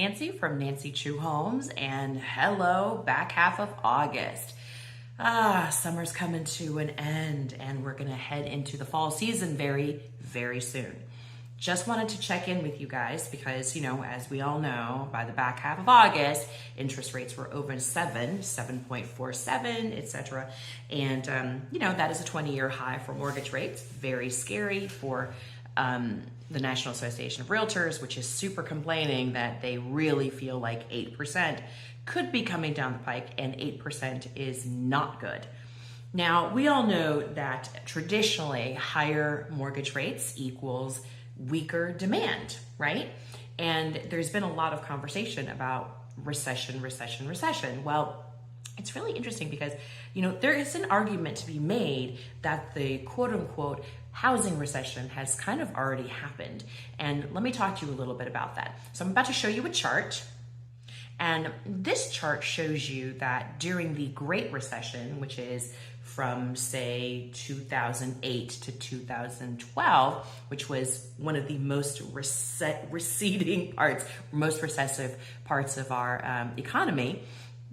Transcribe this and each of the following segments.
Nancy from Nancy Chu Homes, and hello, back half of August. Summer's coming to an end, and we're gonna head into the fall season very, very soon. Just wanted to check in with you guys because, as we all know, by the back half of August, interest rates were over 7.47, etc. And, that is a 20-year high for mortgage rates. Very scary for the National Association of Realtors, which is super complaining that they really feel like 8% could be coming down the pike, and 8% is not good. Now, we all know that traditionally higher mortgage rates equals weaker demand, right? And there's been a lot of conversation about recession. Well, it's really interesting because, there is an argument to be made that the quote unquote housing recession has kind of already happened. And let me talk to you a little bit about that. So I'm about to show you a chart. And this chart shows you that during the Great Recession, which is from, say, 2008 to 2012, which was one of the most recessive parts of our economy,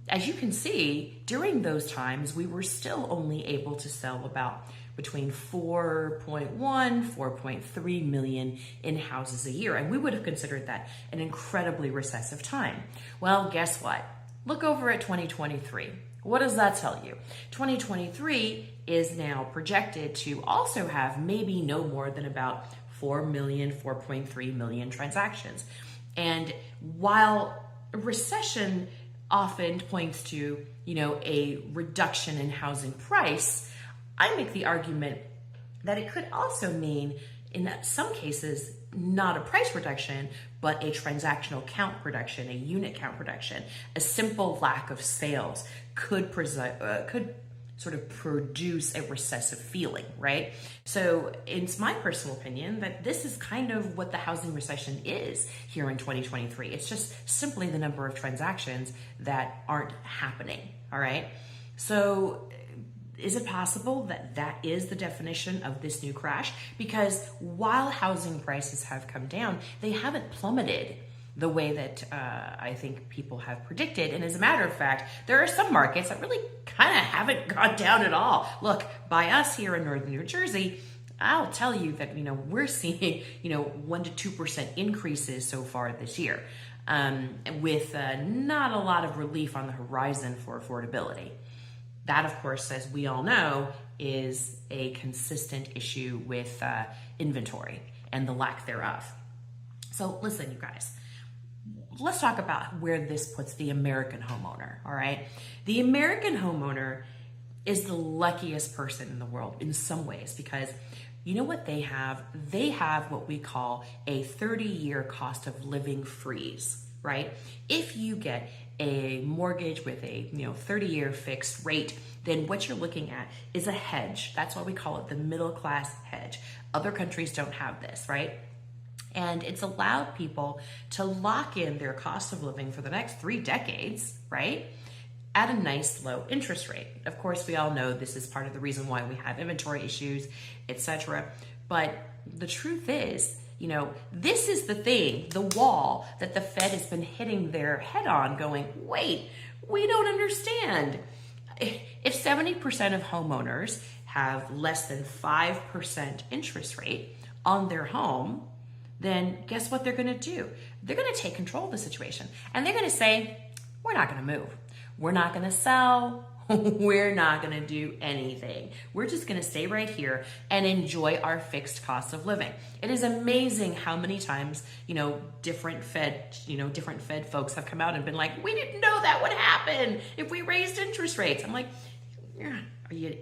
as you can see, during those times, we were still only able to sell about between 4.1, 4.3 million in houses a year. And we would have considered that an incredibly recessive time. Well, guess what? Look over at 2023. What does that tell you? 2023 is now projected to also have maybe no more than about 4.3 million transactions. And while recession often points to, a reduction in housing price, I make the argument that it could also mean, in some cases, not a price reduction, but a transactional count reduction, a unit count reduction. A simple lack of sales could sort of produce a recessive feeling, right? So it's my personal opinion that this is kind of what the housing recession is here in 2023. It's just simply the number of transactions that aren't happening, all right? So is it possible that that is the definition of this new crash? Because while housing prices have come down, they haven't plummeted the way that I think people have predicted. And as a matter of fact, there are some markets that really kind of haven't gone down at all. Look, by us here in northern New Jersey, I'll tell you that, we're seeing, 1 to 2% increases so far this year, with not a lot of relief on the horizon for affordability. That, of course, as we all know, is a consistent issue with inventory and the lack thereof. So listen, you guys, let's talk about where this puts the American homeowner, all right? The American homeowner is the luckiest person in the world in some ways because you know what they have? They have what we call a 30-year cost of living freeze, right? If you get a mortgage with a 30-year fixed rate, then what you're looking at is a hedge. That's why we call it the middle class hedge. Other countries don't have this, right? And it's allowed people to lock in their cost of living for the next 3 decades, right? At a nice low interest rate. Of course, we all know this is part of the reason why we have inventory issues, etc. But the truth is, this is the thing, the wall that the Fed has been hitting their head on going, wait, we don't understand. If 70% of homeowners have less than 5% interest rate on their home, then guess what they're gonna do? They're gonna take control of the situation. And they're gonna say, we're not gonna move. We're not gonna sell. We're not gonna do anything. We're just gonna stay right here and enjoy our fixed cost of living. It is amazing how many times, different Fed folks have come out and been like, we didn't know that would happen if we raised interest rates. I'm like, yeah,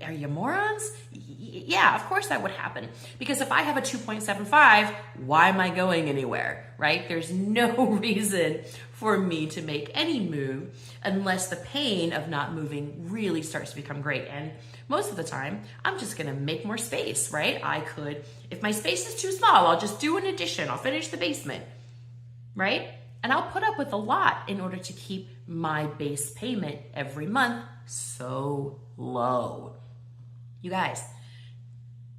are you morons? Yeah, of course that would happen. Because if I have a 2.75, why am I going anywhere, right? There's no reason for me to make any move unless the pain of not moving really starts to become great. And most of the time, I'm just gonna make more space, right? I could, if my space is too small, I'll just do an addition. I'll finish the basement, right? And I'll put up with a lot in order to keep my base payment every month so low. You guys,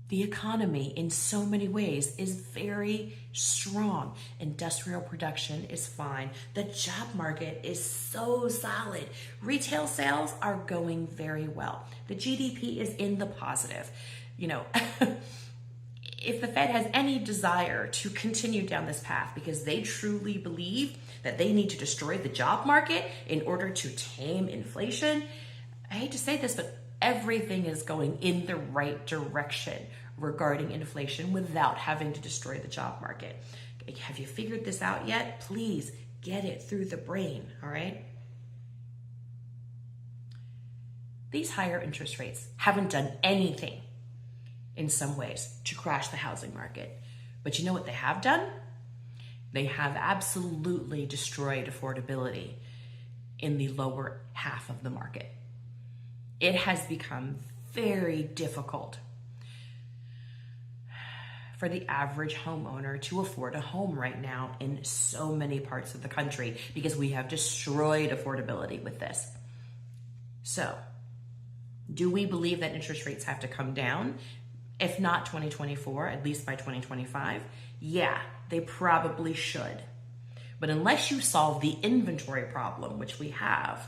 The economy in so many ways is very strong. Industrial production is fine. The job market is so solid. Retail sales are going very well. The GDP is in the positive. You know, if the Fed has any desire to continue down this path because they truly believe that they need to destroy the job market in order to tame inflation, I hate to say this, but everything is going in the right direction regarding inflation without having to destroy the job market. Have you figured this out yet? Please get it through the brain, all right? These higher interest rates haven't done anything in some ways to crash the housing market. But you know what they have done? They have absolutely destroyed affordability in the lower half of the market. It has become very difficult for the average homeowner to afford a home right now in so many parts of the country because we have destroyed affordability with this. So, do we believe that interest rates have to come down? If not 2024, at least by 2025? Yeah, they probably should. But unless you solve the inventory problem, which we have,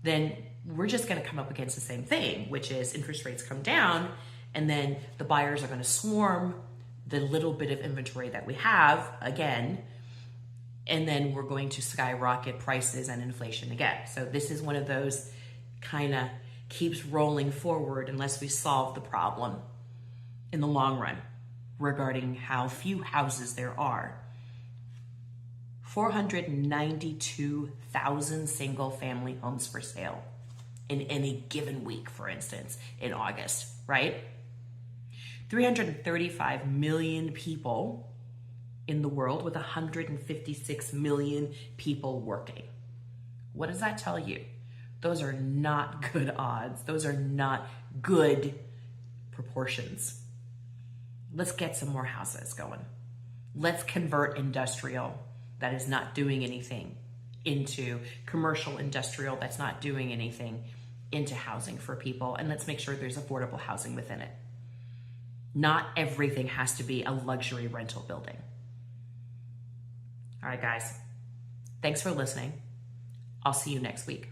then we're just going to come up against the same thing, which is interest rates come down and then the buyers are going to swarm the little bit of inventory that we have again, and then we're going to skyrocket prices and inflation again. So this is one of those kind of keeps rolling forward unless we solve the problem in the long run regarding how few houses there are. 492,000 single family homes for sale in any given week, for instance, in August, right? 335 million people in the world with 156 million people working. What does that tell you? Those are not good odds. Those are not good proportions. Let's get some more houses going. Let's convert industrial that is not doing anything into commercial industrial that's not doing anything into housing for people. And let's make sure there's affordable housing within it. Not everything has to be a luxury rental building. All right, guys. Thanks for listening. I'll see you next week.